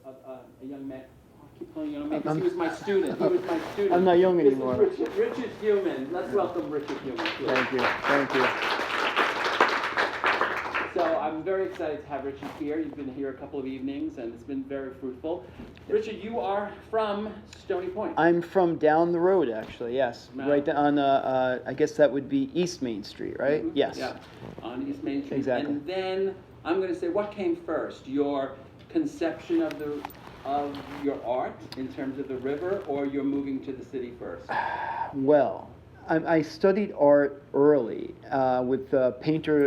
a young man. I keep calling young man because he was my student. I'm not young anymore. This is Richard Humann. Let's welcome Richard Humann. Thank you. So I'm very excited to have Richard here. You've been here a couple of evenings, and it's been very fruitful. Richard, you are from Stony Point. I'm from down the road, actually. Yes, Right. right on. I guess that would be East Main Street, right? Mm-hmm. Yes. Yeah, on East Main Street. Exactly. And then I'm going to say, what came first? Your conception of your art in terms of the river, or you're moving to the city first? Well, I studied art early with a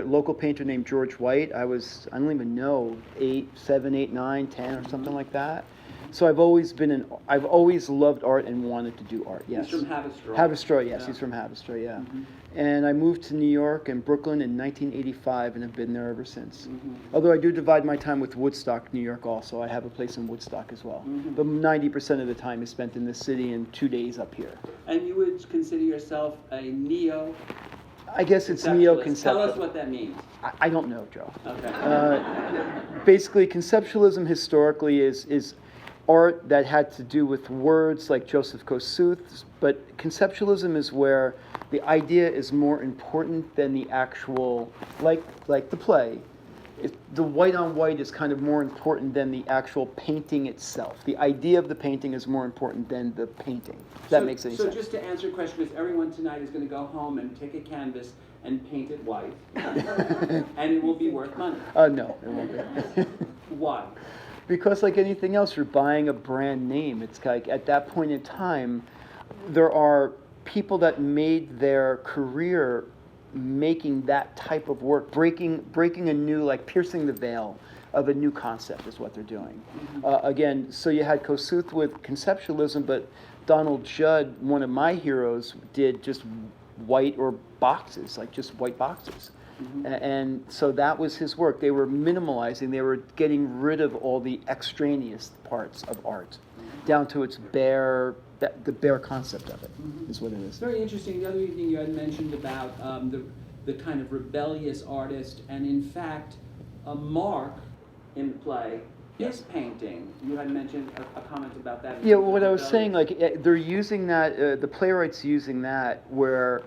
local painter named George White. I don't even know, 8, 7, 8, 9, 10 or something like that. So I've always loved art and wanted to do art, yes. He's from Haverstraw. Haverstraw, yes, Yeah. he's from Haverstraw, yeah. Mm-hmm. And I moved to New York and Brooklyn in 1985 and have been there ever since. Mm-hmm. Although I do divide my time with Woodstock, New York also. I have a place in Woodstock as well. Mm-hmm. But 90% of the time is spent in the city and 2 days up here. And you would consider yourself a neo? I guess it's Tell neo-conceptual. us what that means. I don't know, Joe. Okay. Basically, conceptualism historically is art that had to do with words like Joseph Kossuth's, but conceptualism is where the idea is more important than the actual, like the play. The white on white is kind of more important than the actual painting itself. The idea of the painting is more important than the painting. If that makes any sense. So just to answer your question, because everyone tonight is going to go home and take a canvas and paint it white, and it will be worth money. No, it won't be. Why? Because like anything else, you're buying a brand name. It's like at that point in time, there are people that made their career making that type of work, breaking a new, like piercing the veil of a new concept is what they're doing. Mm-hmm. Again, so you had Kossuth with conceptualism, but Donald Judd, one of my heroes, did just white or boxes, like just white boxes. Mm-hmm. And so that was his work. They were minimalizing, they were getting rid of all the extraneous parts of art, down to its the bare concept of it, is what it is. It's very interesting. The other evening you had mentioned about the kind of rebellious artist, and in fact, Mark in the play is painting. You had mentioned a comment about that. Yeah, well, what I was saying, like they're using that, the playwright's using that where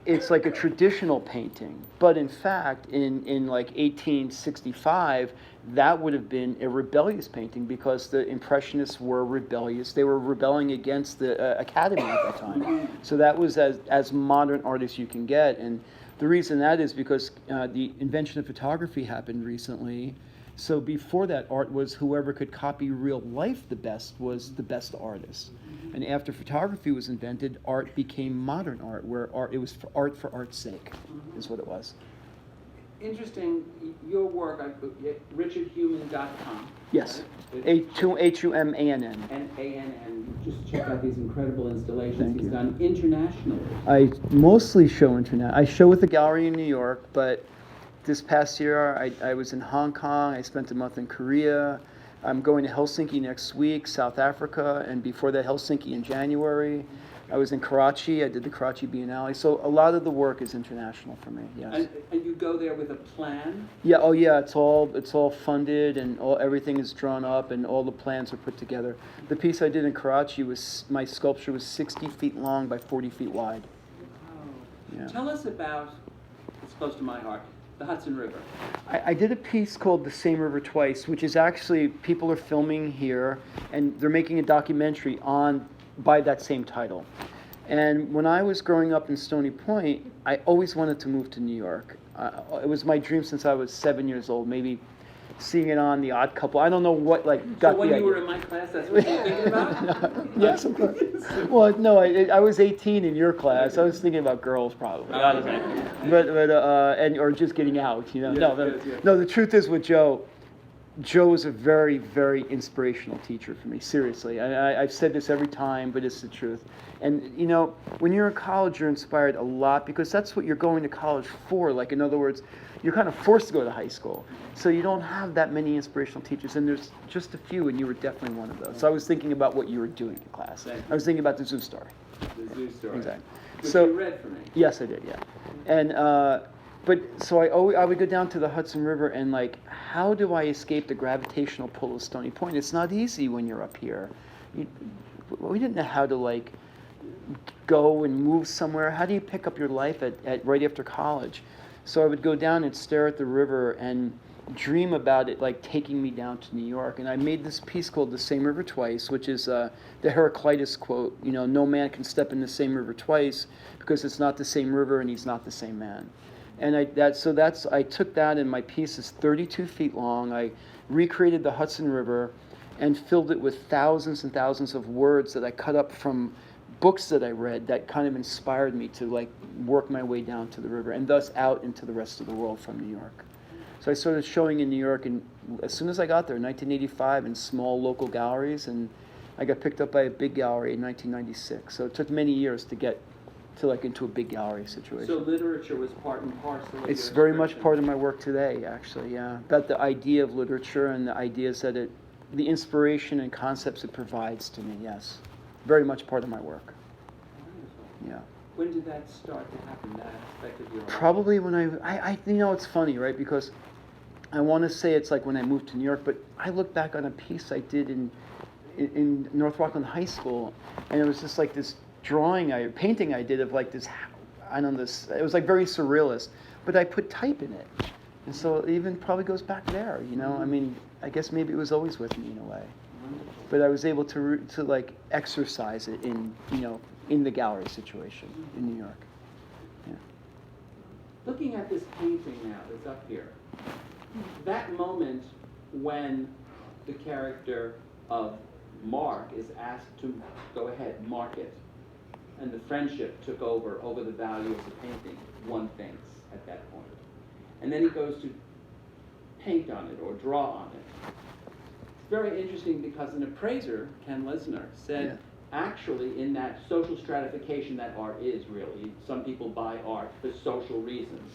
it's like a traditional painting, but in fact, in like 1865, that would have been a rebellious painting because the Impressionists were rebellious. They were rebelling against the Academy at that time. So that was as modern art as you can get. And the reason that is because the invention of photography happened recently. So before that, art was whoever could copy real life the best was the best artist. And after photography was invented, art became modern art, where it was for art's sake, is what it was. Interesting, your work, richardhumann.com. Yes, Right? Humann. And ANN. Just check out these incredible installations Thank he's you. done internationally. I mostly show internet. I show with the gallery in New York, but this past year I was in Hong Kong. I spent a month in Korea. I'm going to Helsinki next week, South Africa, and before that Helsinki in January. I was in Karachi. I did the Karachi Biennale. So a lot of the work is international for me. Yes. And you go there with a plan? Yeah. Oh, yeah. It's all funded, and everything is drawn up, and all the plans are put together. The piece I did in Karachi my sculpture was 60 feet long by 40 feet wide. Wow. Yeah. Tell us about, it's close to my heart, the Hudson River. I did a piece called The Same River Twice, which is actually, people are filming here, and they're making a documentary by that same title. And when I was growing up in Stony Point, I always wanted to move to New York. It was my dream since I was 7 years old, maybe seeing it on The Odd Couple. I don't know what got So when the you idea. were in my class, that's what you were thinking about? Yes, of course. Well, no, I was 18 in your class. I was thinking about girls probably. Or just getting out, you know. Yes. No, the truth is with Joe was a very, very inspirational teacher for me, seriously. I've said this every time, but it's the truth. And, you know, when you're in college, you're inspired a lot because that's what you're going to college for. Like, in other words, you're kind of forced to go to high school. So you don't have that many inspirational teachers, and there's just a few, and you were definitely one of those. So I was thinking about what you were doing in class. I was thinking about the zoo story. The zoo story. Exactly. Which So you read for me. yes, I did, yeah. And But so I would go down to the Hudson River and like, how do I escape the gravitational pull of Stony Point? It's not easy when you're up here. We didn't know how to like go and move somewhere. How do you pick up your life at right after college? So I would go down and stare at the river and dream about it like taking me down to New York. And I made this piece called "The Same River Twice," which is the Heraclitus quote. You know, no man can step in the same river twice because it's not the same river and he's not the same man. And I took that, and my piece is 32 feet long. I recreated the Hudson River and filled it with thousands and thousands of words that I cut up from books that I read that kind of inspired me to like work my way down to the river and thus out into the rest of the world from New York. So I started showing in New York, and as soon as I got there in 1985 in small local galleries, and I got picked up by a big gallery in 1996. So it took many years to get to like into a big gallery situation. So literature was part and parcel of It's your very much expression. part of my work today, actually, yeah. About the idea of literature and the ideas that the inspiration and concepts it provides to me, yes. Very much part of my work, Wonderful. yeah. When did that start to happen, that aspect of your life? Probably when I you know, it's funny, right? Because I want to say it's like when I moved to New York, but I look back on a piece I did in North Rockland High School, and it was just like this painting I did of like this, I don't know, it was like very surrealist, but I put type in it. And so it even probably goes back there, you know? I mean, I guess maybe it was always with me in a way. Wonderful. But I was able to like exercise it in, you know, in the gallery situation in New York. Yeah. Looking at this painting now that's up here, that moment when the character of Mark is asked to go ahead, mark it, and the friendship took over the value of the painting, one thinks at that point. And then he goes to paint on it or draw on it. It's very interesting because an appraiser, Ken Lesnar, said actually in that social stratification that art is really, some people buy art for social reasons,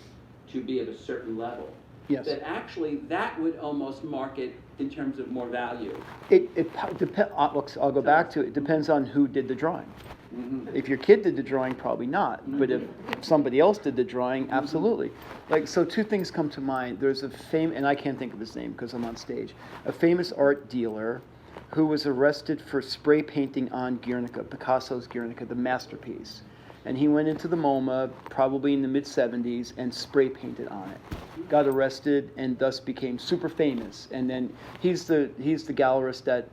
to be of a certain level. Yes. That actually that would almost mark it in terms of more value. It depends. I'll go back to it. It depends on who did the drawing. Mm-hmm. If your kid did the drawing, probably not. But if somebody else did the drawing, absolutely. Like, so two things come to mind. There's and I can't think of his name because I'm on stage, a famous art dealer who was arrested for spray painting on Guernica, Picasso's Guernica, the masterpiece. And he went into the MoMA, probably in the mid-'70s, and spray painted on it. Got arrested and thus became super famous. And then he's the gallerist that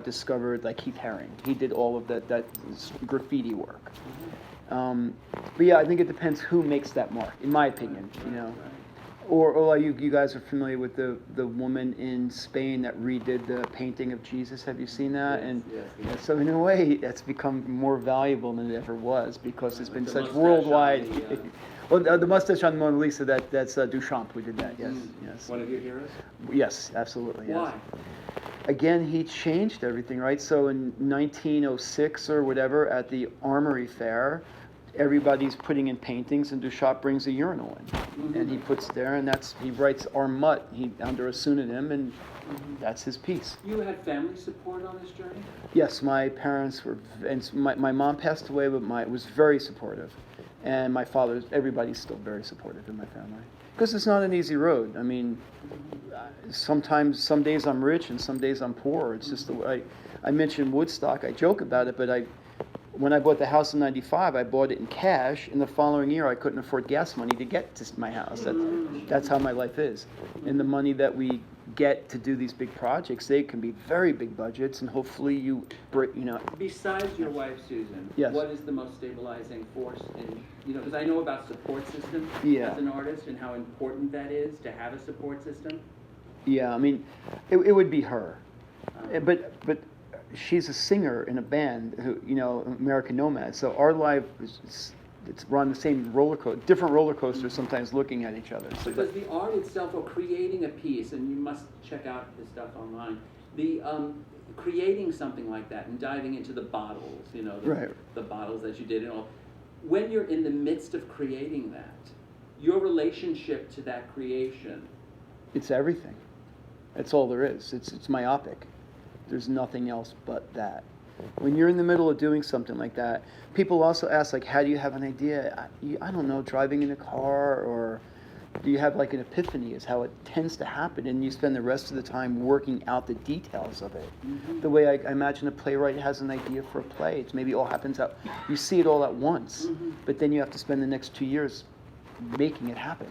discovered like Keith Haring. He did all of that graffiti work. But yeah, I think it depends who makes that mark, in my opinion. You know, or you guys are familiar with the woman in Spain that redid the painting of Jesus. Have you seen that? Yes, And yes. so in a way, that's become more valuable than it ever was because it's been The such mustache worldwide. on the, Well, the mustache on the Mona Lisa, that's Duchamp who did that. Yes, yes. One of your heroes? Yes, absolutely. Yes. Why? Again, he changed everything, right? So in 1906 or whatever, at the Armory Fair, everybody's putting in paintings, and Duchamp brings a urinal in, and he puts there, and he writes Armut under a pseudonym, and that's his piece. You had family support on this journey? Yes, my parents were, and my mom passed away, but was very supportive, and my father, everybody's still very supportive in my family. Because it's not an easy road. I mean, some days I'm rich and some days I'm poor. It's just the way. I mentioned Woodstock. I joke about it, but when I bought the house in '95, I bought it in cash. In the following year, I couldn't afford gas money to get to my house. That's how my life is. And the money that we get to do these big projects, they can be very big budgets, and hopefully you know. Besides your wife, Susan, Yes. what is the most stabilizing force in, because I know about support system Yeah. as an artist and how important that is to have a support system. Yeah, I mean, it would be her, but she's a singer in a band who, American Nomad. So our life we're on the same different roller coasters sometimes looking at each other. So Because the art itself, or creating a piece, and you must check out his stuff online, the creating something like that and diving into the bottles, Right. the bottles that you did and all. When you're in the midst of creating that, your relationship to that creation. It's everything. That's all there is. It's myopic. There's nothing else but that. When you're in the middle of doing something like that, people also ask, like, how do you have an idea? I don't know, driving in a car or you have like an epiphany is how it tends to happen, and you spend the rest of the time working out the details of it. Mm-hmm. The way I imagine a playwright has an idea for a play, it's maybe all happens out, you see it all at once, Mm-hmm. but then you have to spend the next 2 years making it happen.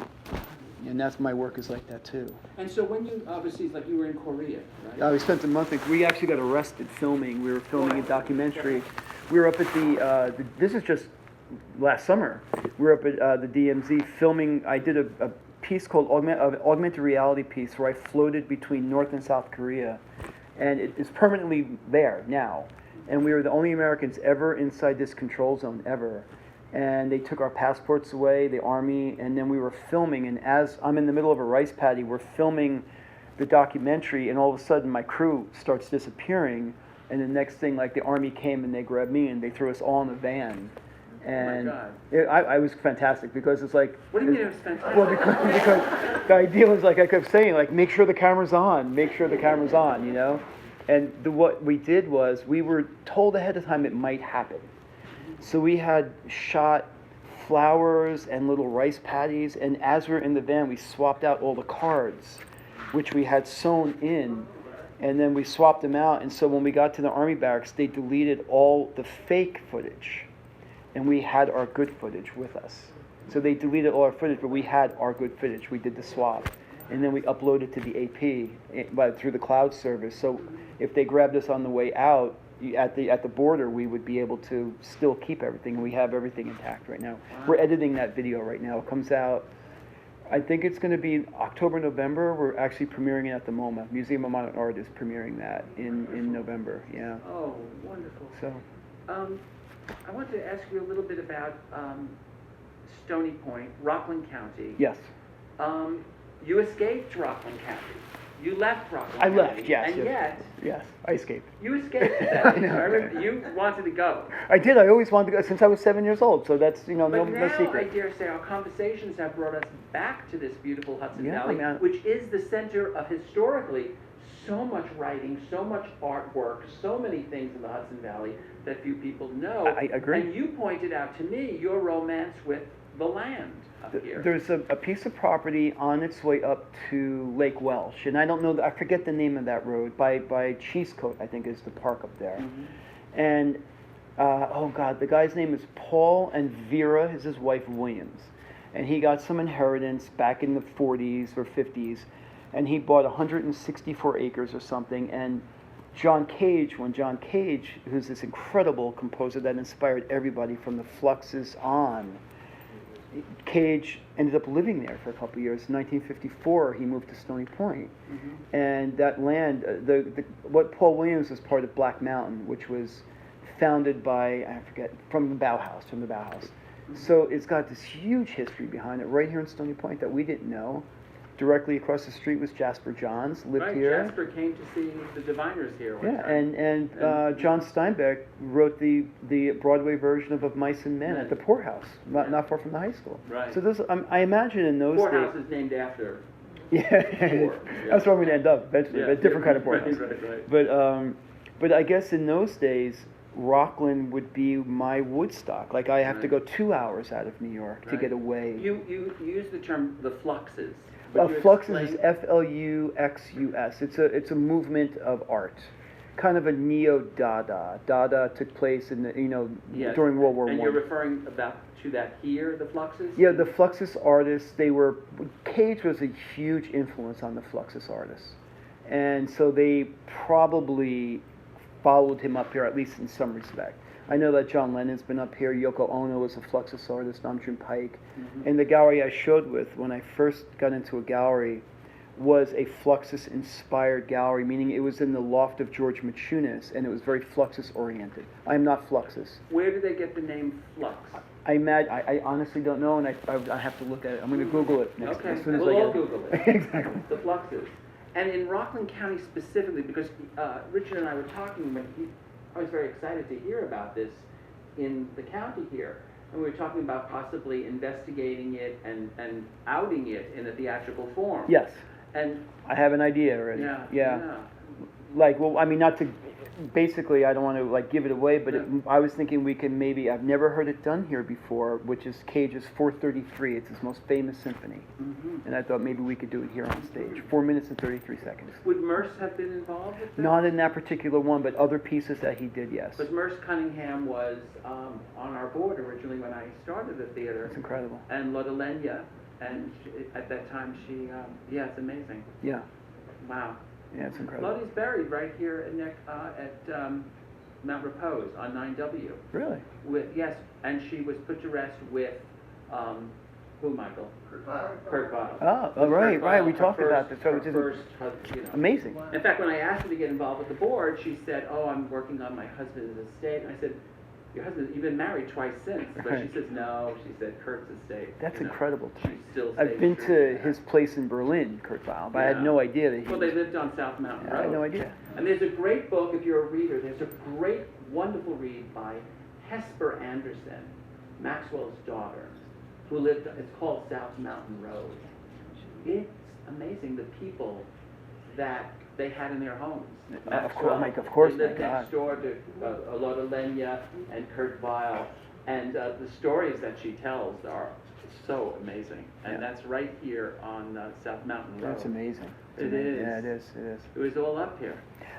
And that's my work is like that too. And so when you, obviously, it's like you were in Korea, right? We spent a month. We actually got arrested filming. We were filming a documentary. We were up at the this is just last summer. We were up at the DMZ filming. I did a piece called augmented reality piece where I floated between North and South Korea, and it is permanently there now. And we were the only Americans ever inside this control zone ever. And they took our passports away, the army, and then we were filming. And as I'm in the middle of a rice paddy, we're filming the documentary, and all of a sudden my crew starts disappearing. And the next thing, like the army came and they grabbed me and they threw us all in a van. And oh my God. I was fantastic because it's like. What do you mean it was fantastic? Well, because the idea was like I kept saying, like, make sure the camera's on, make sure the camera's on, you know. And what we did was we were told ahead of time it might happen. So we had shot flowers and little rice paddies, and as we were in the van, we swapped out all the cards, which we had sewn in, and then we swapped them out. And so when we got to the army barracks, they deleted all the fake footage, and we had our good footage with us. So they deleted all our footage, but we had our good footage. We did the swap, and then we uploaded to the AP through the cloud service. So if they grabbed us on the way out, at the border, we would be able to still keep everything, and we have everything intact right now. Wow. We're editing that video right now. It comes out, I think it's going to be October, November. We're actually premiering it at the MoMA. Museum of Modern Art is premiering that in November. Yeah. Oh, wonderful. So. I wanted to ask you a little bit about Stony Point, Rockland County. Yes. You escaped Rockland County. You left Rockland I County. left. Yes. And yes, yet. Yes, I escaped. You escaped that. I know. I remember you wanted to go. I did. I always wanted to go since I was 7 years old. So that's But no now, secret. I dare say, our conversations have brought us back to this beautiful Hudson Valley, man. which is the center of historically so much writing, so much artwork, so many things in the Hudson Valley that few people know. I agree. And you pointed out to me your romance with the land up here. There's a piece of property on its way up to Lake Welsh, and I don't know, I forget the name of that road, by Cheesecoat, I think is the park up there. Mm-hmm. And, oh God, the guy's name is Paul, and Vera is his wife, Williams. And he got some inheritance back in the 40s or 50s, and he bought 164 acres or something, and John Cage, who's this incredible composer that inspired everybody from the Fluxes on, Cage ended up living there for a couple of years. In 1954, he moved to Stony Point. Mm-hmm. And that land, what Paul Williams was part of Black Mountain, which was founded by, I forget, from the Bauhaus. Mm-hmm. So it's got this huge history behind it right here in Stony Point that we didn't know. Directly across the street was Jasper Johns, lived right, here. Jasper came to see the Diviners here one Yeah, time. and John Steinbeck wrote the Broadway version of Mice and Men at the Poorhouse, not far from the high school. Right. So this, I imagine in those Poorhouse days. is named after. Yeah, Poor, that's where we're gonna end up eventually, Yeah, but a different kind of right, poorhouse. right. But I guess in those days, Rockland would be my Woodstock. Like I have to go 2 hours out of New York to Right. get away. You use the term the Fluxes. Would you Fluxus explain- is Fluxus. It's a movement of art, kind of a neo-Dada. Dada took place in the Yes. during World War I. And you're referring to that here, the Fluxes? Yeah, the Fluxus artists. Cage was a huge influence on the Fluxus artists, and so they probably followed him up here, at least in some respect. I know that John Lennon's been up here. Yoko Ono was a Fluxus artist. Namjoon Pike. Mm-hmm. And the gallery I showed with when I first got into a gallery was a Fluxus-inspired gallery, meaning it was in the loft of George Machunas, and it was very Fluxus-oriented. I'm not Fluxus. Where did they get the name Flux? I honestly don't know, and I have to look at it. I'm going to Google it next Okay, as soon as we'll I all get Google it. Exactly. The Fluxes. And in Rockland County specifically, because Richard and I were talking when I was very excited to hear about this in the county here. And we were talking about possibly investigating it and outing it in a theatrical form. Yes. And I have an idea already. yeah. like, well, I mean, not to, basically, I don't want to like give it away, but Yeah. I was thinking we can maybe, I've never heard it done here before, which is Cage's 433. It's his most famous symphony. Mhm. And I thought maybe we could do it here on stage. 4 minutes and 33 seconds. Would Merce have been involved with that? Not in that particular one, but other pieces that he did, yes. But Merce Cunningham was on our board originally when I started the theater. That's incredible. And Lotte Lenya, and at that time yeah, it's amazing. Yeah, Wow. yeah, it's incredible. Lotte's buried right here at Mount Repose on 9W. Really? Yes, and she was put to rest with, who, Michael? Kurt Weill. Oh, right, right. We Her talked about first- this. So her it's just first, you know. amazing. In fact, when I asked her to get involved with the board, she said, "Oh, I'm working on my husband's estate." And I said, "Your husband, you've been married twice since." But she Right. says, "No," she said, "Kurt's estate." That's you know. incredible to She me. still I've stays been true to that. his place in Berlin, Kurt Weill, but I had Yeah. no idea that he Well, they lived on South Mountain I Road. had no idea. And there's a great book, if you're a reader, there's a great, wonderful read by Hesper Anderson, Maxwell's daughter, who lived, it's called South Mountain Road. It's amazing the people that they had in their homes. Of course, Mike, of course, They lived my God. next door to Lotte Lenya and Kurt Weill, and the stories that she tells are so amazing. And Yeah. that's right here on South Mountain Road. That's amazing. It is. Yeah, it is. It is. It was all up here.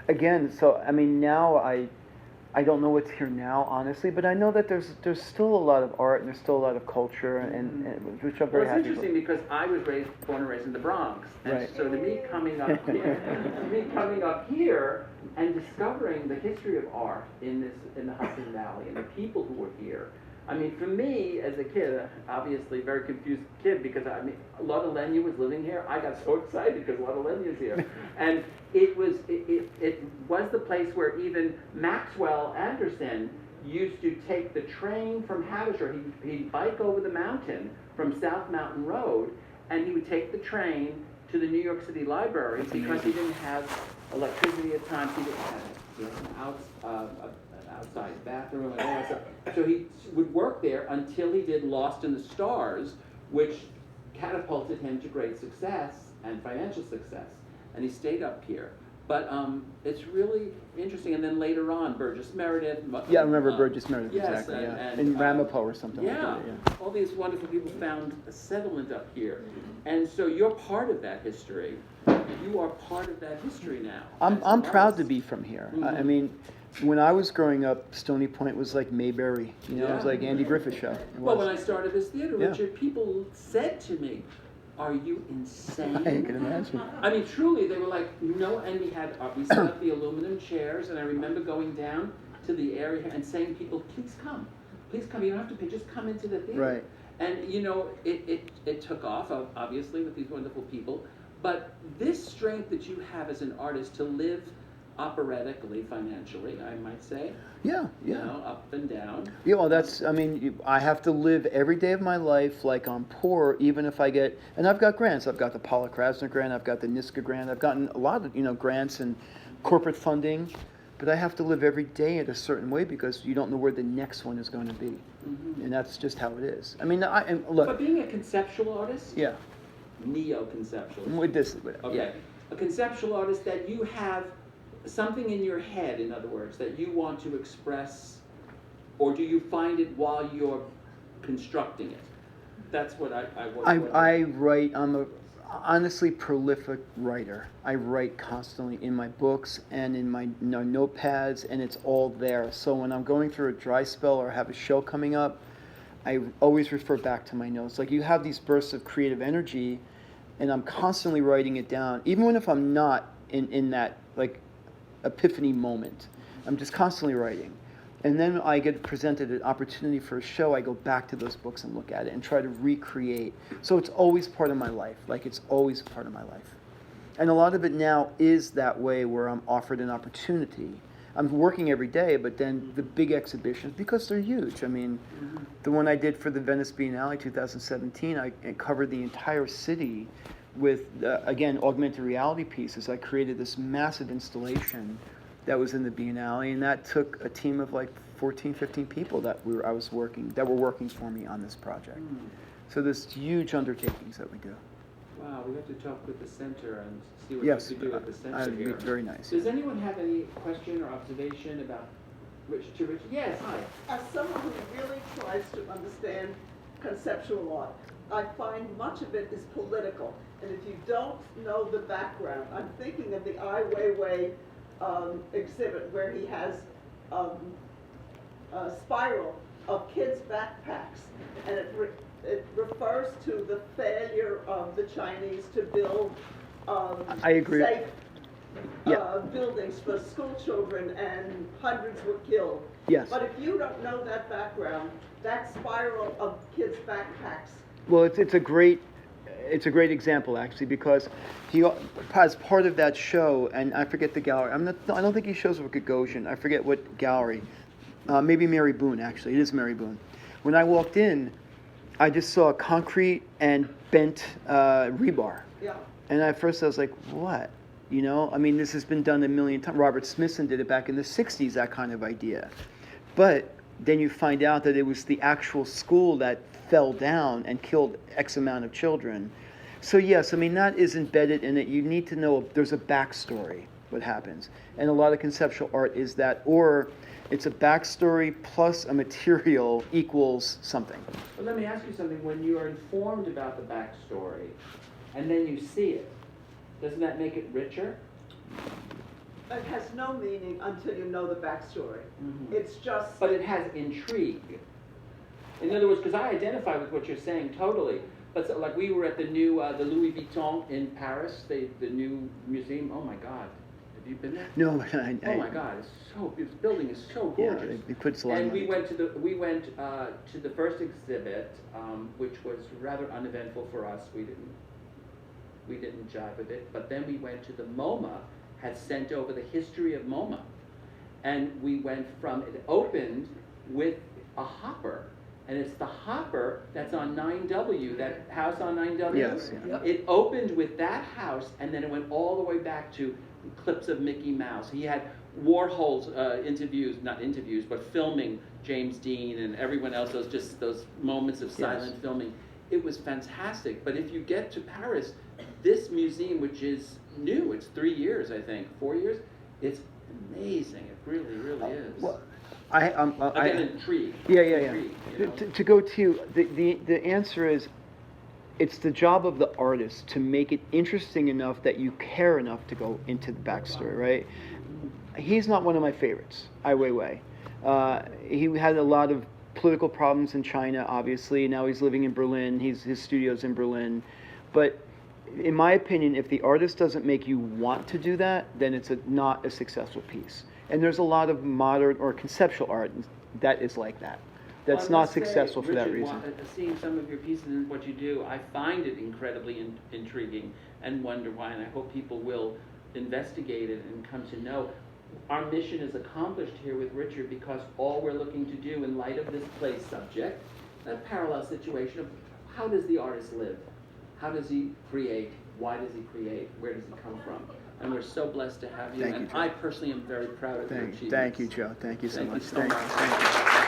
Again, so I mean, now I don't know what's here now, honestly, but I know that there's still a lot of art and there's still a lot of culture, and which I'm very Well, happy it's interesting with. because I was born and raised in the Bronx, and Right. so to me coming up here, and discovering the history of art in the Hudson Valley and the people who were here. I mean, for me as a kid, obviously very confused kid, because I mean, Lotte Lenya was living here. I got so excited because Lotte Lenya's here, and it was the place where even Maxwell Anderson used to take the train from Havisham. He'd bike over the mountain from South Mountain Road, and he would take the train to the New York City Library because he didn't have electricity at times. He didn't have an outside bathroom and all that stuff. So he would work there until he did Lost in the Stars, which catapulted him to great success and financial success. And he stayed up here. But it's really interesting. And then later on, Burgess Meredith. Yeah, I remember Burgess Meredith, yes, exactly, yeah. and, In Ramapo or something like yeah, that, yeah. all these wonderful people found a settlement up here. And so you're part of that history. You are part of that history now. I'm proud to be from here. I Mhm. mean, when I was growing up, Stony Point was like Mayberry. You know, it was Yeah. like Andy Griffith show. It Well, was. when I started this theater, Yeah. Richard, people said to me, "Are you insane?" I can imagine. I mean, truly, they were like, "No," and we set up the aluminum chairs, and I remember going down to the area and saying, "People, please come. You don't have to pay, just come into the theater." Right. And, you know, it took off, obviously, with these wonderful people, but this strength that you have as an artist to live operatically, financially, I might say, Yeah, you yeah. know, up and down. Yeah, well, that's, I mean, I have to live every day of my life like I'm poor, even if I get, and I've got grants. I've got the Paula Krasner grant, I've got the NISCA grant, I've gotten a lot of, grants and corporate funding, but I have to live every day in a certain way because you don't know where the next one is going to be. Mhm. And that's just how it is. I mean, and look. But being a conceptual artist, Yeah. neo-conceptual, With this, okay, a conceptual artist that you have something in your head, in other words, that you want to express, or do you find it while you're constructing it? That's what I write, I'm a honestly prolific writer. I write constantly in my books and in my notepads, and it's all there. So when I'm going through a dry spell or have a show coming up, I always refer back to my notes. Like, you have these bursts of creative energy, and I'm constantly writing it down, even if I'm not in that, like, epiphany moment. I'm just constantly writing. And then I get presented an opportunity for a show, I go back to those books and look at it and try to recreate. So it's always part of my life. Like, it's always part of my life. And a lot of it now is that way, where I'm offered an opportunity. I'm working every day, but then the big exhibitions, because they're huge. I mean, the one I did for the Venice Biennale 2017, I covered the entire city with, again, augmented reality pieces. I created this massive installation that was in the Biennale, and that took a team of like 14, 15 people that were working for me on this project. So there's huge undertakings that we do. Wow, we have to talk with the center and see what Yes, we could do with the center that'd be here. very nice. Does anyone have any question or observation about Rich? Yes, hi. As someone who really tries to understand conceptual art, I find much of it is political. And if you don't know the background, I'm thinking of the Ai Weiwei exhibit where he has a spiral of kids' backpacks, and it refers to the failure of the Chinese to build I agree. safe Yeah. buildings for school children, and hundreds were killed. Yes. But if you don't know that background, that spiral of kids' backpacks. Well, it's a great example actually, because he, as part of that show, and I forget the gallery. I don't think he shows with Gagosian. I forget what gallery. Maybe Mary Boone actually. It is Mary Boone. When I walked in, I just saw concrete and bent rebar. Yeah. And at first I was like, what? You know, I mean, this has been done a million times. Robert Smithson did it back in the 60s, that kind of idea. But then you find out that it was the actual school that fell down and killed X amount of children. So yes, I mean, that is embedded in it. You need to know there's a backstory, what happens. And a lot of conceptual art is that, or it's a backstory plus a material equals something. Well, let me ask you something. When you are informed about the backstory and then you see it, doesn't that make it richer? It has no meaning until you know the backstory. Mm-hmm. It's just. But it has intrigue. In other words, because I identify with what you're saying totally. But so, like we were at the new, the Louis Vuitton in Paris, the new museum. Oh my God, have you been there? No, but Oh my God, this building is so gorgeous. Yeah, they put a lot of And money. we went to the first exhibit, which was rather uneventful for us. We didn't jive with it. But then we went to the MoMA, had sent over the history of MoMA, and we went from it opened with a hopper. And it's the hopper that's on 9W, that house on 9W. Yes, yeah. It opened with that house, and then it went all the way back to clips of Mickey Mouse. He had Warhol's not interviews, but filming James Dean and everyone else, those moments of silent filming. It was fantastic. But if you get to Paris, this museum, which is new, it's 3 years, I think, 4 years, it's amazing. It really, really is. Well, Again, intrigue. Yeah. Intrigue, you know? To go to the answer is, it's the job of the artist to make it interesting enough that you care enough to go into the backstory, right? He's not one of my favorites, Ai Weiwei. He had a lot of political problems in China, obviously. Now he's living in Berlin. His studio's in Berlin. But in my opinion, if the artist doesn't make you want to do that, then it's not a successful piece. And there's a lot of modern or conceptual art that is like that. That's Well, I not must say, successful for that Richard, reason. Seeing some of your pieces and what you do, I find it incredibly intriguing and wonder why, and I hope people will investigate it and come to know. Our mission is accomplished here with Richard because all we're looking to do in light of this place subject, a parallel situation of how does the artist live? How does he create? Why does he create? Where does he come from? And we're so blessed to have you. Thank you, And Joe. I personally am very proud of your achievements. Thank you, Joe. Thank you so Thank you much. so much. Thank you.